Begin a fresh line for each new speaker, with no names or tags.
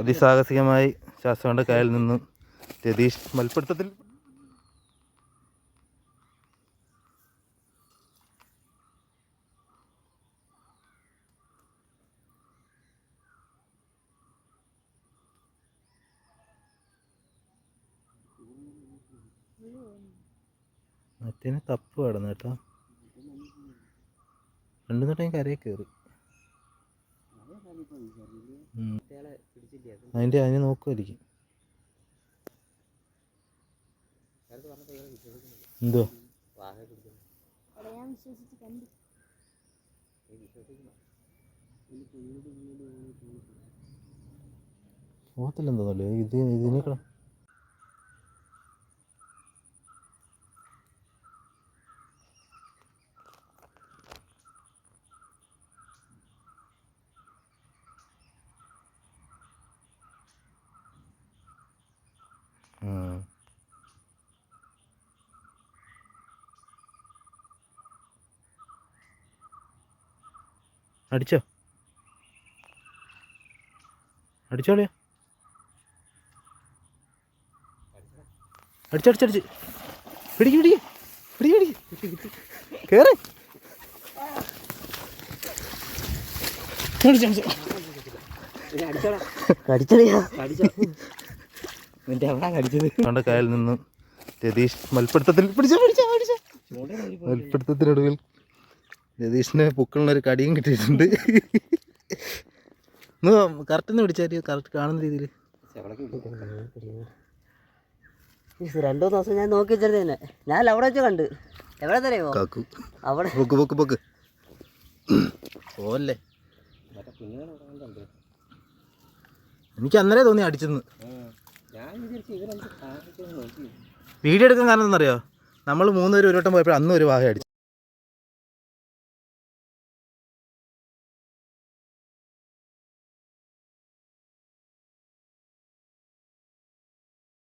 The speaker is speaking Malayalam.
അതിസാഹസികമായി ശാസ്ത്രങ്ങളുടെ കയ്യിൽ നിന്നും രതീഷ് മൽപ്പിടുത്തത്തിൽ മറ്റേന് തപ്പ് കിടന്നു കേട്ടോ. രണ്ടു നേട്ടം കരയിൽ കയറി. അതിനെ നോക്കുമായിരിക്കും. എന്തോ പോകത്തില്ലെന്തോന്നല്ലേ ഇതിനേക്കാളും. അടിച്ചോ അടിച്ചോളിയാ അടിച്ചടിച്ചടിച്ച് പിടിക്ക് പിടിക്ക് പിടിക്ക് പിടിക്ക് കേറ്. അവന്റെ കയ്യിൽ നിന്നും രതീഷ് മൽപ്പിടുത്തത്തിൽ മൽപ്പിടുത്തത്തിനൊടുവിൽ രതീഷിന് പൊക്കളുള്ളൊരു കടിയും കിട്ടിയിട്ടുണ്ട്. കറക്റ്റ് പിടിച്ചാൽ കറക്റ്റ് കാണുന്ന രീതിയിൽ.
2 ദിവസം ഞാൻ നോക്കി വെച്ചിരുന്നു തന്നെ. ഞാൻ അവിടെ വെച്ച് കണ്ട്. എവിടെ തരയോ അവിടെ
പോവല്ലേ. എനിക്ക് അന്നേരം തോന്നി അടിച്ചെന്ന്. വീഡിയോ എടുക്കാൻ കാരണം എന്നറിയോ, നമ്മൾ 3 പേര് ഒരു വട്ടം പോയപ്പോൾ അന്നും ഒരു വാഹ അടിച്ചു.